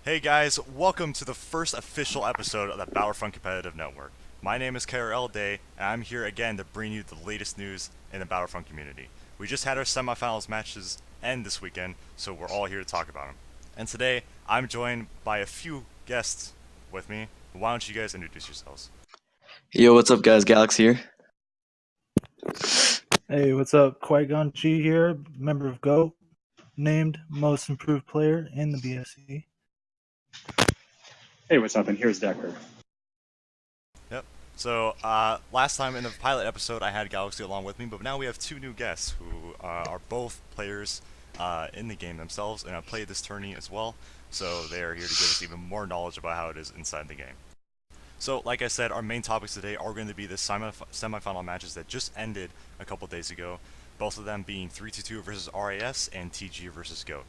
Hey guys, welcome to the first official episode of the Battlefront Competitive Network. My name is KRL Day, and I'm here again to bring you the latest news in the Battlefront community. We just had our semifinals matches end this weekend, so we're all here to talk about them. And today, I'm joined by a few guests with me. Why don't you guys introduce yourselves? Yo, what's up, guys? Galaxy here. Hey, what's up? Qui-Gon G here, member of GOAT, named Most Improved Player in the BFC. Hey, what's up? And here's Decker. Yep. So, last time in the pilot episode, I had Galaxy along with me, but now we have two new guests who are both players in the game themselves and have played this tourney as well. So, they are here to give us even more knowledge about how it is inside the game. So, like I said, our main topics today are going to be the semifinal matches that just ended a couple days ago, both of them being 322 versus RAS and TG versus GOAT.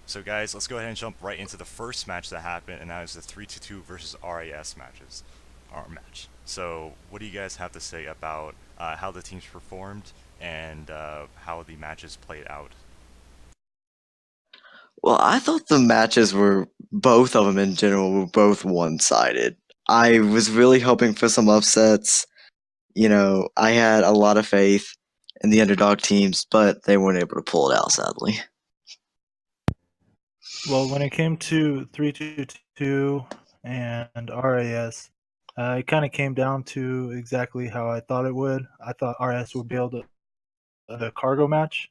So, guys, let's go ahead and jump right into the first match that happened, and that is the 322 versus RAS matches. Our match. So, what do you guys have to say about how the teams performed and how the matches played out? Well, I thought the matches were, both of them in general, were both one-sided. I was really hoping for some upsets. I had a lot of faith in the underdog teams, but they weren't able to pull it out, sadly. Well, when it came to 322 and RAS, it kind of came down to exactly how I thought it would. I thought RAS would be able to the cargo match,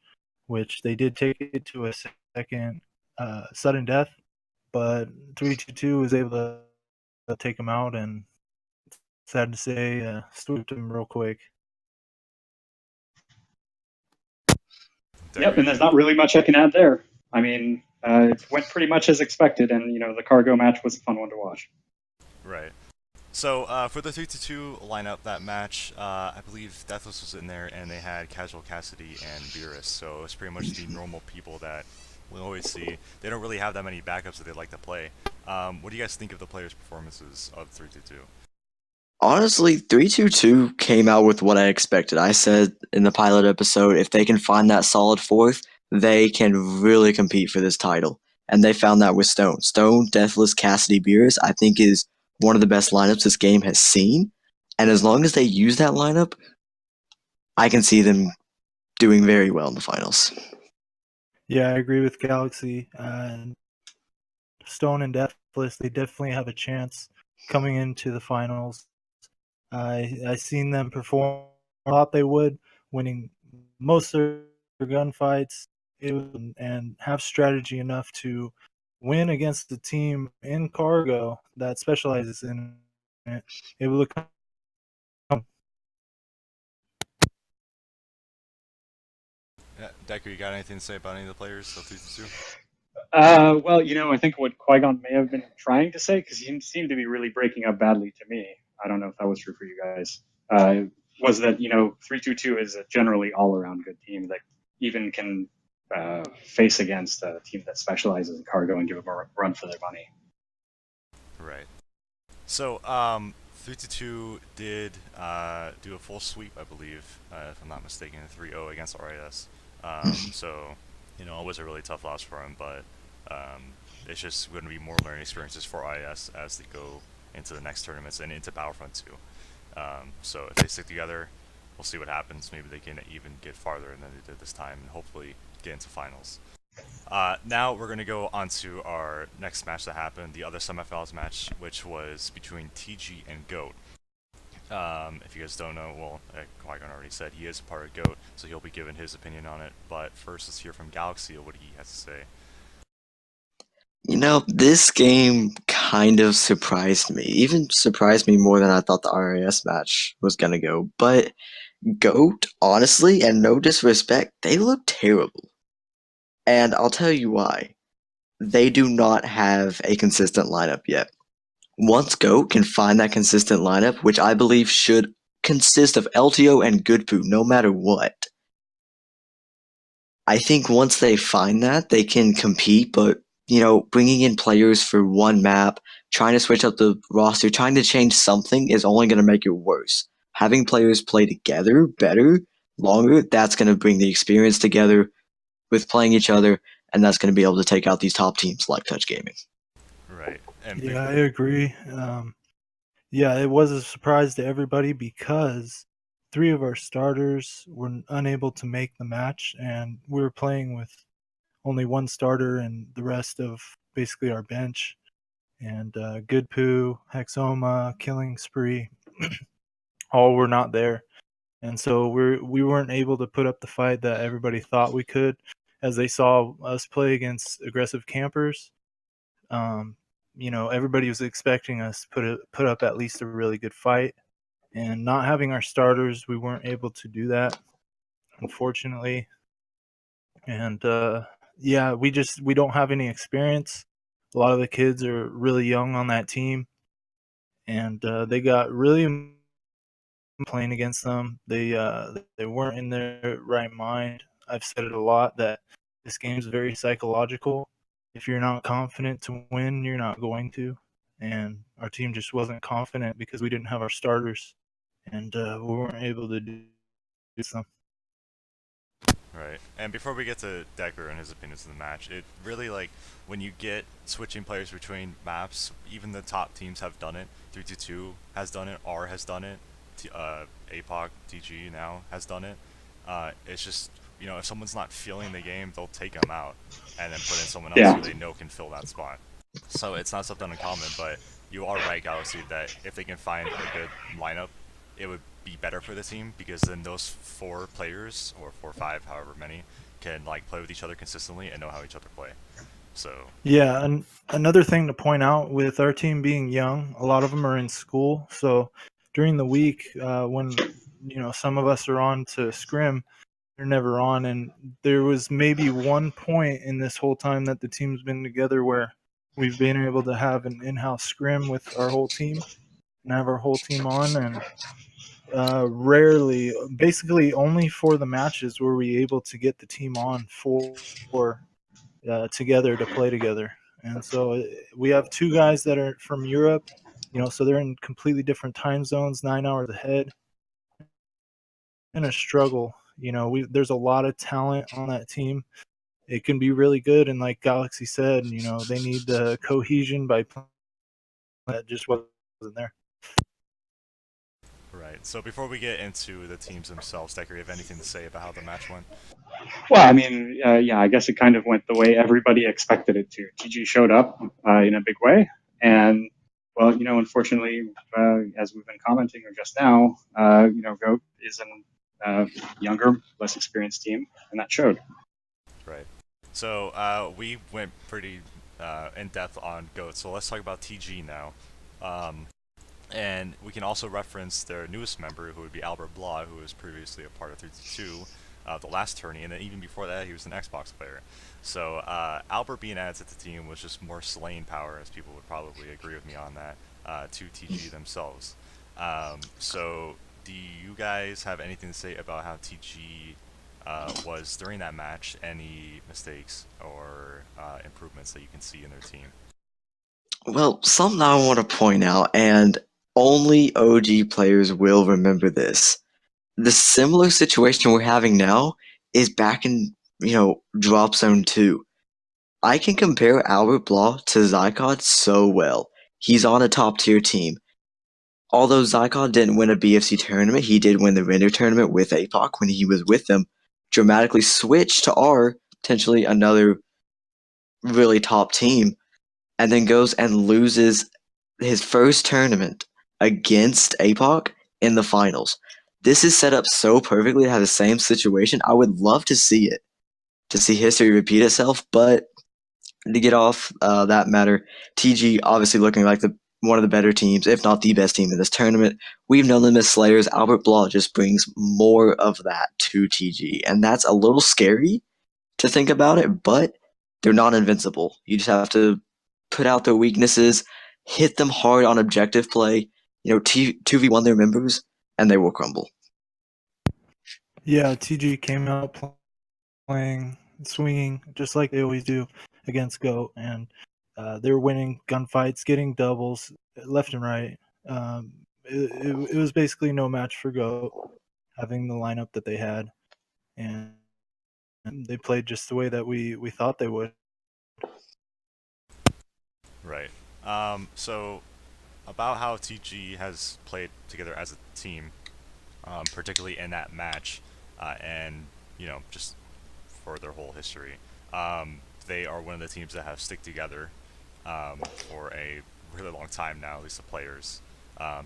which they did take it to a second sudden death, but 322 was able to take him out, and sad to say, swooped him real quick. Yep, and there's not really much I can add there. I mean, it went pretty much as expected, and the cargo match was a fun one to watch. Right. So for the 3-2 lineup, that match, I believe Deathless was in there, and they had Casual Cassidy and Beerus. So it's pretty much the normal people that we always see. They don't really have that many backups that they like to play. What do you guys think of the players' performances of 3-2? Honestly, 322 came out with what I expected. I said in the pilot episode, if they can find that solid fourth, they can really compete for this title. And they found that with Stone. Stone, Deathless, Cassidy, Beerus, I think is one of the best lineups this game has seen. And as long as they use that lineup, I can see them doing very well in the finals. Yeah, I agree with Galaxy. Stone and Deathless, they definitely have a chance coming into the finals. I seen them perform. I thought they would, winning most of their gunfights and have strategy enough to win against the team in cargo that specializes in it. Able to come. Yeah, Decker, you got anything to say about any of the players of 3-2? Well, I think what Qui-Gon may have been trying to say, because he seemed to be really breaking up badly to me. I don't know if that was true for you guys. Was that 322 is a generally all-around good team that even can face against a team that specializes in cargo and give them a run for their money. Right. So 3-2 did do a full sweep, I believe, if I'm not mistaken, 3-0 against RAS. So, it was a really tough loss for him, but it's just going to be more learning experiences for IS as they go into the next tournaments and into Battlefront 2. So if they stick together, we'll see what happens. Maybe they can even get farther than they did this time and hopefully get into finals. Now we're going to go on to our next match that happened, the other semifinals match, which was between TG and GOAT. If you guys don't know, well, Qui-Gon already said he is a part of GOAT, so he'll be giving his opinion on it. But first, let's hear from Galaxy what he has to say. This game kind of surprised me. Even surprised me more than I thought the RAS match was going to go. But GOAT, honestly, and no disrespect, they look terrible. And I'll tell you why. They do not have a consistent lineup yet. Once GOAT can find that consistent lineup, which I believe should consist of LTO and Good Food no matter what, I think once they find that, they can compete, but bringing in players for one map, trying to switch up the roster, trying to change something is only going to make it worse. Having players play together better, longer, that's going to bring the experience together with playing each other, and that's going to be able to take out these top teams like Touch Gaming. Right. And Yeah, I agree. Yeah, it was a surprise to everybody because three of our starters were unable to make the match, and we were playing with only one starter and the rest of basically our bench. And Good Poo, Hexoma, Killing Spree, all were not there. And so we weren't able to put up the fight that everybody thought we could, as they saw us play against aggressive campers. Um, everybody was expecting us to put up at least a really good fight, and not having our starters, we weren't able to do that, unfortunately. And yeah, we don't have any experience. A lot of the kids are really young on that team, and they got really playing against them. They weren't in their right mind. I've said it a lot that this game's very psychological. If you're not confident to win, you're not going to. And our team just wasn't confident because we didn't have our starters, and we weren't able to do something. Right. And before we get to Decker and his opinions of the match, it really like when you get switching players between maps, even the top teams have done it. 322 has done it. R has done it. APOC, TG now has done it. It's just if someone's not feeling the game, they'll take them out and then put in someone else who Yeah. they know can fill that spot. So it's not something uncommon, but you are right, Galaxy, that if they can find a good lineup, it would be better for the team because then those 4 players or 4 or 5, however many, can like play with each other consistently and know how each other play. So Yeah, and another thing to point out with our team being young, a lot of them are in school. So during the week, when some of us are on to scrim, they're never on. And there was maybe one point in this whole time that the team's been together where we've been able to have an in-house scrim with our whole team and have our whole team on. And rarely, basically only for the matches were we able to get the team on for together to play together. And so we have 2 guys that are from Europe, so they're in completely different time zones, 9 hours ahead. In a struggle, there's a lot of talent on that team. It can be really good, and like Galaxy said, they need the cohesion by playing that just wasn't there. right. So before we get into the teams themselves, Decker, you have anything to say about how the match went? Well, I mean, yeah, I guess it kind of went the way everybody expected it to. TG showed up in a big way, and well, unfortunately, as we've been commenting just now, Goat is a younger, less experienced team, and that showed. Right. So we went pretty in depth on Goat. So let's talk about TG now. And we can also reference their newest member, who would be Albert Blah, who was previously a part of 322, the last tourney, and then even before that, he was an Xbox player. So Albert being added to the team was just more slaying power, as people would probably agree with me on that, to TG themselves. So do you guys have anything to say about how TG was during that match? Any mistakes or improvements that you can see in their team? Well, something I want to point out, and only OG players will remember this. The similar situation we're having now is back in, Drop Zone 2. I can compare Albert Blah to Zykod so well. He's on a top tier team. Although Zykod didn't win a BFC tournament, he did win the Render tournament with APOC when he was with them. Dramatically switched to R, potentially another really top team, and then goes and loses his first tournament against APOC in the finals. This is set up so perfectly to have the same situation. I would love to see it, to see history repeat itself, but to get off that matter, TG obviously looking like one of the better teams, if not the best team in this tournament. We've known them as Slayers. Albert Blah just brings more of that to TG, and that's a little scary to think about it, but they're not invincible. You just have to put out their weaknesses, hit them hard on objective play, 2v1 their members, and they will crumble. Yeah, TG came out playing, swinging, just like they always do against GOAT, and they're winning gunfights, getting doubles left and right. It was basically no match for GOAT, having the lineup that they had, and they played just the way that we thought they would. Right. So about how TG has played together as a team, particularly in that match, and just for their whole history. They are one of the teams that have stick together for a really long time now. At least the players.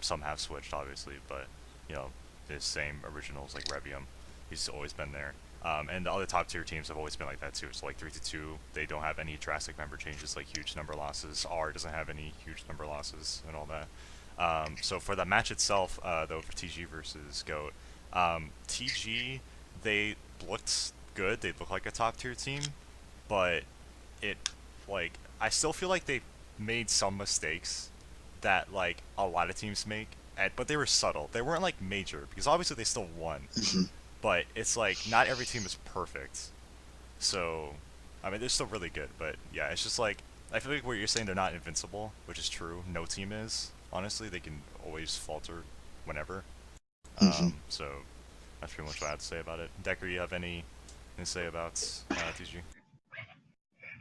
Some have switched, obviously, but you know the same originals like Revium. He's always been there. And the other top tier teams have always been like that too. So like 3-2, they don't have any drastic member changes like huge number losses. R doesn't have any huge number losses and all that. So for the match itself, though, for TG versus Goat, TG, they looked good. They looked like a top tier team, but it like I still feel like they made some mistakes that like a lot of teams make, but they were subtle. They weren't like major because obviously they still won, Mhm. but it's like not every team is perfect. So, I mean, they're still really good, but yeah, it's just like I feel like what you're saying, they're not invincible, which is true. No team is. Honestly, they can always falter whenever. Mhm. So that's pretty much what I have to say about it. Decker, you have anything to say about TG?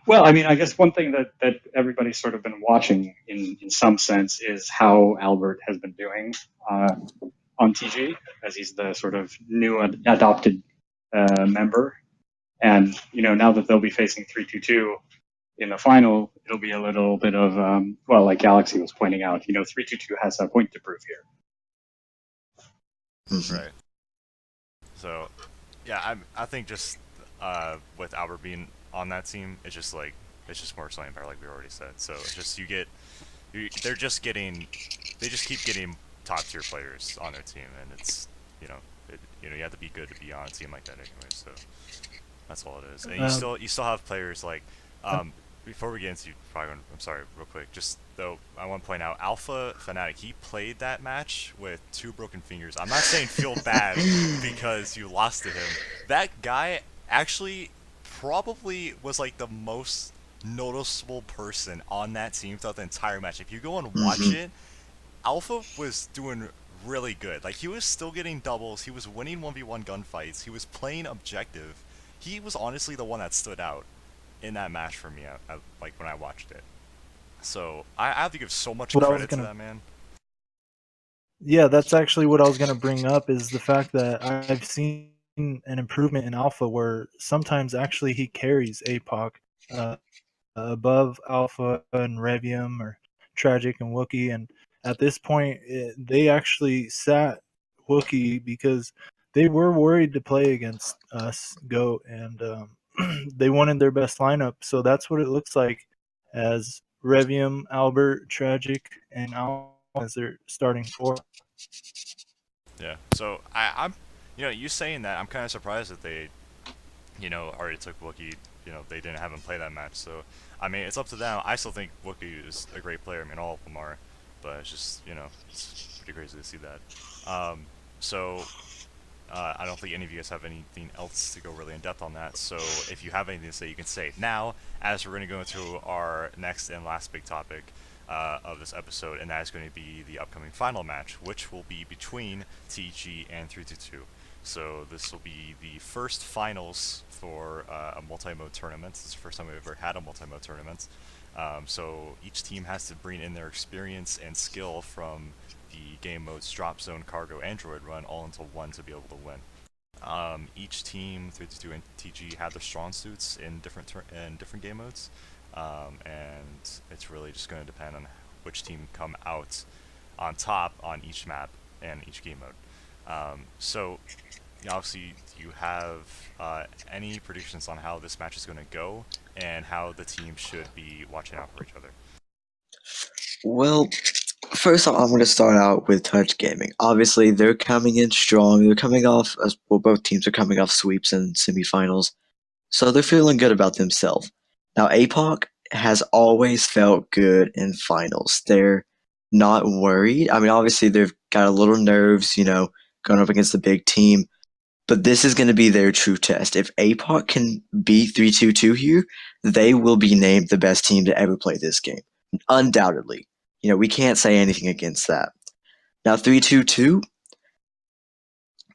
Well, I mean, I guess one thing that everybody's sort of been watching in some sense is how Albert has been doing on TG, as he's the sort of new adopted member. And, now that they'll be facing 322 in the final, it'll be a little bit of, well, like Galaxy was pointing out, 322 has a point to prove here. Mhm. Right. So, yeah, I think just with Albert being on that team, it's just more exciting power, like we already said. So it's just they're just getting, they just keep getting top tier players on their team, and it's you have to be good to be on a team like that anyway. So that's all it is. And you still have players like before we get into I'm sorry, real quick. Just though, I want to point out Alpha Fnatic. He played that match with 2 broken fingers. I'm not saying feel bad because you lost to him. That guy actually probably was like the most noticeable person on that team throughout the entire match. If you go and watch Mhm. it, Alpha was doing really good. Like he was still getting doubles. He was winning 1v1 gunfights. He was playing objective. He was honestly the one that stood out in that match for me. Like when I watched it. So I have to give so much what I was credit to gonna that man. Yeah, that's actually what I was gonna bring up is the fact that I've seen an improvement in Alpha where sometimes actually he carries APOC uh, above Alpha and Revium or Tragic and Wookie, and at this point they actually sat Wookie because they were worried to play against us Goat, and they wanted their best lineup. So that's what it looks like as Revium, Albert, Tragic, and Alpha as their starting four. Yeah. So I'm, you saying that, I'm kind of surprised that they, already took Wookiee. They didn't have him play that match. So I mean, it's up to them. I still think Wookiee is a great player. I mean, all of them are, but it's just it's pretty crazy to see that. So I don't think any of you guys have anything else to go really in depth on that. So if you have anything to say, you can say it now, as we're going to go into our next and last big topic of this episode, and that is going to be the upcoming final match, which will be between TG and 322. So this will be the first finals for a multi-mode tournament. This is the first time we've ever had a multi-mode tournament. So each team has to bring in their experience and skill from the game modes Drop Zone, Cargo, and Droid Run all into one to be able to win. Each team, 322 and TG, have their strong suits in different game modes, and it's really just going to depend on which team come out on top on each map and each game mode. So, obviously, do you have any predictions on how this match is going to go and how the team should be watching out for each other? Well, first off, I'm going to start out with Touch Gaming. Obviously, they're coming in strong. They're coming off, well, both teams are coming off sweeps and semifinals, so they're feeling good about themselves. Now, APOC has always felt good in finals. They're not worried. I mean, obviously, they've got a little nerves, going up against the big team, but this is going to be their true test. If APOC can beat 322 here, they will be named the best team to ever play this game. Undoubtedly. We can't say anything against that. Now, 322,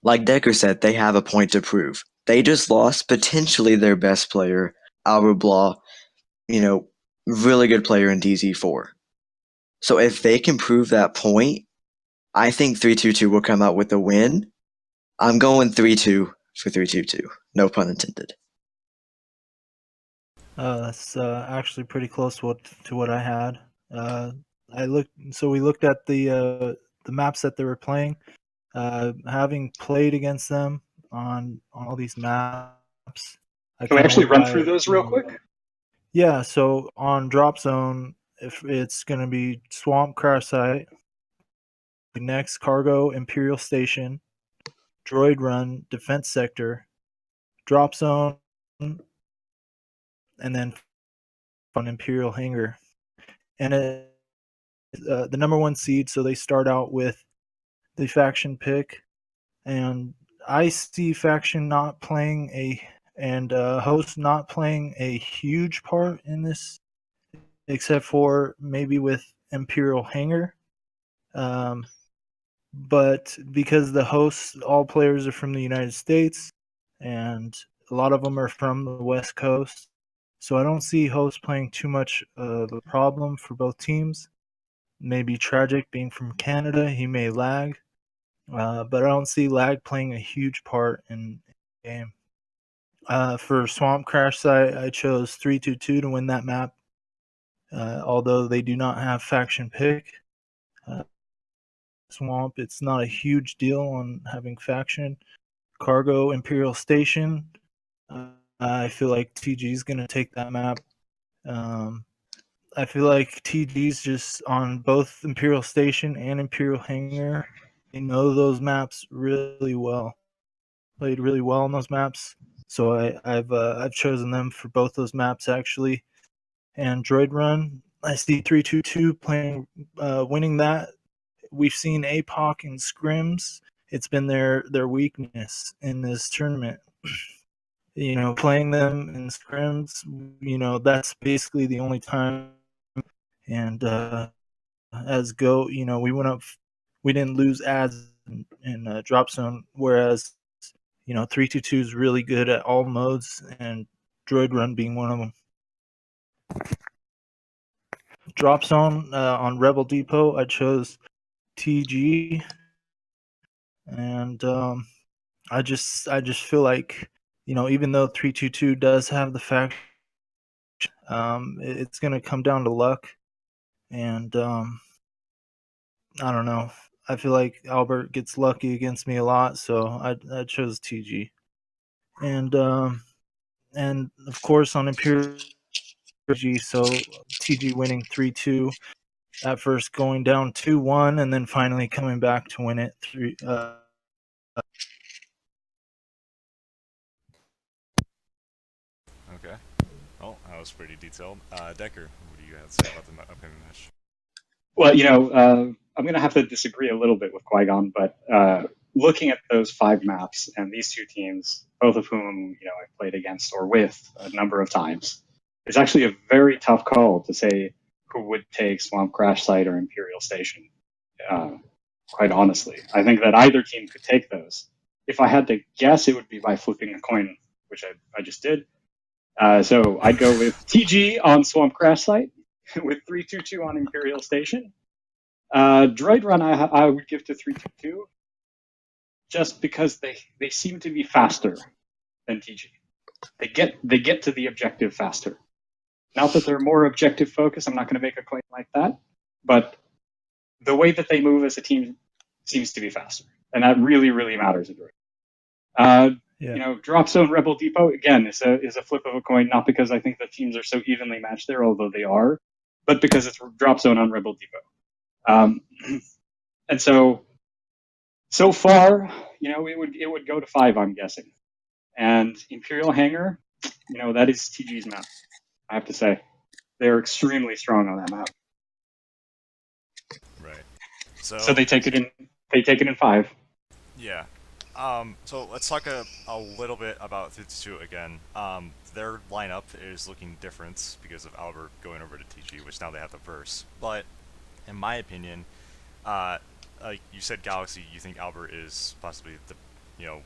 like Decker said, they have a point to prove. They just lost potentially their best player, Albert Blah, really good player in DZ4. So if they can prove that point, I think 3-2-2 will come out with a win. I'm going 3-2 for 3-2-2. No pun intended. That's actually pretty close to what I had. We looked at the maps that they were playing. Having played against them on all these maps, I Can we kind of actually went run by, through those real quick? Yeah, so on Drop Zone, if it's going to be Swamp Crash Site, next Cargo Imperial Station, Droid Run Defense Sector, Drop Zone, and then on Imperial Hangar. And the number one seed, so they start out with the faction pick, and I see faction not playing host not playing a huge part in this, except for maybe with Imperial Hangar. But because the hosts, all players are from the United States, and a lot of them are from the West Coast, so I don't see hosts playing too much of a problem for both teams. Maybe Tragic being from Canada, he may lag, but I don't see lag playing a huge part in the game. For Swamp Crash Site, I chose 3-2-2 to win that map, although they do not have faction pick. Swamp, it's not a huge deal on having faction. Cargo Imperial Station, I feel like TG is going to take that map. I feel like TG's just on both Imperial Station and Imperial Hangar. They know those maps really well. Played really well on those maps, so I've chosen them for both those maps actually. And Droid Run, I see 3-2-2 playing, winning that. We've seen APOC and Scrims. It's been their weakness in this tournament. Playing them in scrims, that's basically the only time. And as Go, we didn't lose ads in Drop Zone, whereas 3-2-2 is really good at all modes, and Droid Run being one of them. Drop Zone on Rebel Depot, I chose TG, and I just feel like even though 3-2-2 does have the fact, it's going to come down to luck, and I don't know. I feel like Albert gets lucky against me a lot, so I chose TG, and of course on Imperial TG, so TG winning 3-2. At first going down 2-1, and then finally coming back to win it 3. Okay. Well, that was pretty detailed. Decker, what do you have to say about the upcoming match? Well, I'm going to have to disagree a little bit with Qui-Gon, but looking at those 5 maps and these 2 teams, both of whom I've played against or with a number of times, it's actually a very tough call to say who would take Swamp Crash Site or Imperial Station. Quite honestly, I think that either team could take those. If I had to guess, it would be by flipping a coin, which I just did. So I'd go with TG on Swamp Crash Site, with 3-2-2 on Imperial Station. Droid Run I would give to 3-2-2, just because they seem to be faster than TG. They get to the objective faster. Not that they're more objective focused. I'm not going to make a claim like that, but the way that they move as a team seems to be faster, and that really, really matters in Droid. Drop Zone Rebel Depot again is a flip of a coin, not because I think the teams are so evenly matched there, although they are, but because it's Drop Zone on Rebel Depot. And so far, it would go to 5, I'm guessing. And Imperial Hangar, that is TG's map. I have to say, they're extremely strong on that map. Right. So they take it in. They take it in 5. Yeah. So let's talk a little bit about 3-2 again. Their lineup is looking different because of Albert going over to TG, which now they have the verse. But in my opinion, like you said, Galaxy, you think Albert is possibly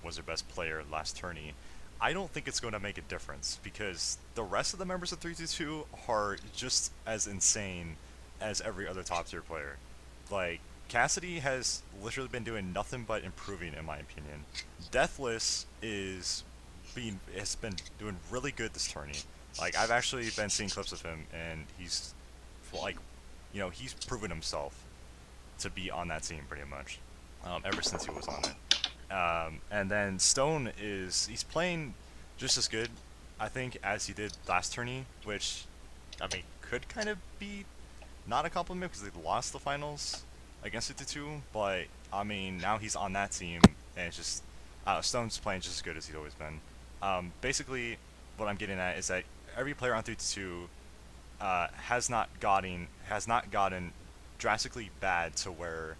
was their best player last tourney. I don't think it's going to make a difference because the rest of the members of 3-2-2 are just as insane as every other top tier player. Like, Cassidy has literally been doing nothing but improving, in my opinion. Deathless has been doing really good this tourney. Like, I've actually been seeing clips of him, and he's like, he's proven himself to be on that team pretty much, ever since he was on it. And then Stone he's playing just as good, I think, as he did last tourney, which, I mean, could kind of be not a compliment because they lost the finals against 52, but I mean, now he's on that team, and it's just, Stone's playing just as good as he's always been. Basically, what I'm getting at is that every player on 32 has not gotten drastically bad to where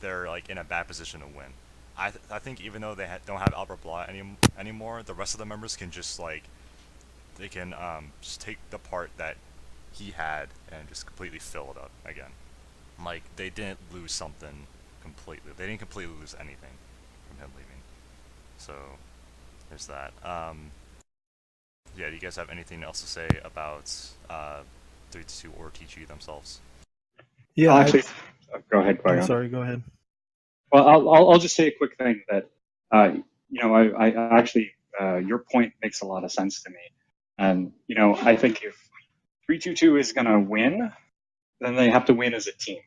they're like in a bad position to win. I think even though they don't have Albert Blah anymore, the rest of the members can just like they can just take the part that he had and just completely fill it up again. Like, they didn't lose something completely. They didn't completely lose anything from him leaving. So there's that. Yeah, do you guys have anything else to say about 32 or TG themselves? Yeah, Actually, go ahead, I'm Qui-Gon. sorry. Go ahead. Well, I'll just say a quick thing that I actually your point makes a lot of sense to me, and I think if 322 is going to win, then they have to win as a team.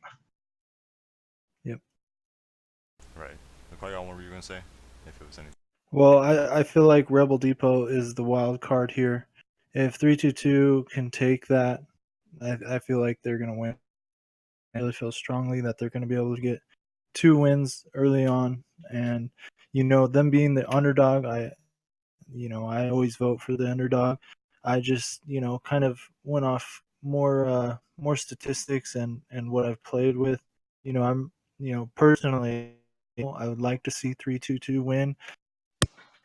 Yep. Right. Qui-Gon, what were you gonna say? If it was anything. Well, I feel like Rebel Depot is the wild card here. If 322 can take that, I feel like they're going to win. I really feel strongly that they're going to be able to get 2 wins early on, and them being the underdog, I always vote for the underdog. I just kind of went off more statistics and what I've played with. I'm personally, I would like to see 322 win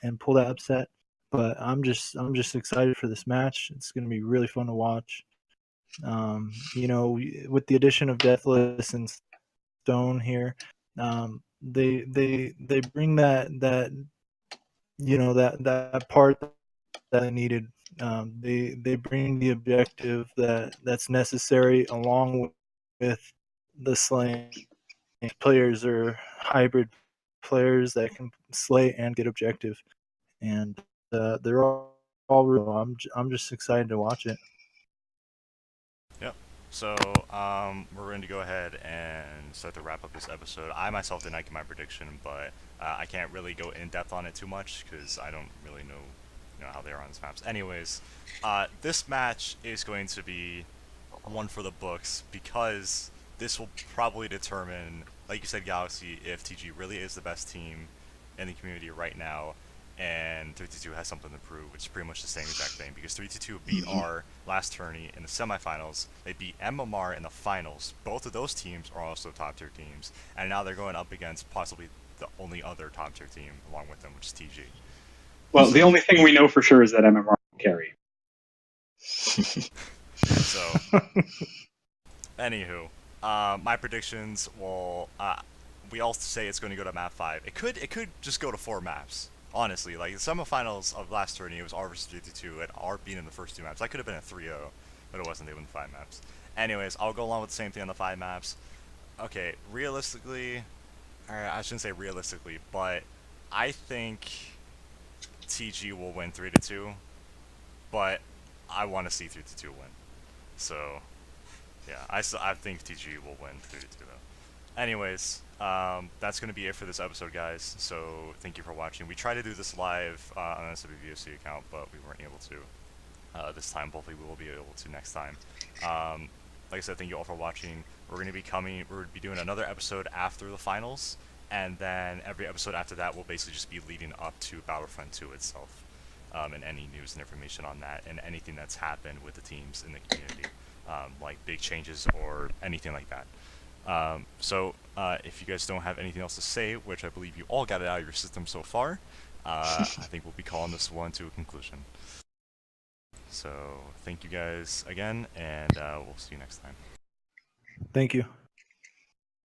and pull that upset, but I'm just excited for this match. It's going to be really fun to watch. With the addition of Deathless and Stone here, they bring that part that I needed. They bring the objective that's necessary along with the slaying. Players are hybrid players that can slay and get objective, and they're all real. I'm just excited to watch it. Yep. So, we're going to go ahead and start to wrap up this episode. I myself did not get my prediction, but I can't really go in depth on it too much because I don't really know, how they are on these maps. Anyways, this match is going to be one for the books because this will probably determine, like you said, Galaxy, if TG really is the best team in the community right now, and 322 has something to prove, which is pretty much the same exact thing, because 322 beat R last tourney in the semifinals. They beat MMR in the finals. Both of those teams are also top tier teams, and now they're going up against possibly the only other top tier team along with them, which is TG. Well, the only thing we know for sure is that MMR will carry. So, anywho, my predictions will. We all say it's going to go to map 5. It could just go to 4 maps. Honestly, like the semifinals of last tourney, it was R versus 52, and R being in the first 2 maps. That could have been a 3-0, but it wasn't. They won the 5 maps. Anyways, I'll go along with the same thing on the 5 maps. Okay, realistically, I shouldn't say realistically, but I think TG will win 3-2, but I want to see 3-2 win. So, yeah, I think TG will win 3-2 though. Anyways, that's going to be it for this episode, guys. So thank you for watching. We tried to do this live on the SWBFC account, but we weren't able to this time. Hopefully we will be able to next time. Like I said, thank you all for watching. We're going to be doing another episode after the finals, and then every episode after that will basically just be leading up to Battlefront 2 itself, and any news and information on that, and anything that's happened with the teams in the community, like big changes or anything like that. So if you guys don't have anything else to say, which I believe you all got it out of your system so far, I think we'll be calling this one to a conclusion. So thank you guys again, and we'll see you next time. Thank you.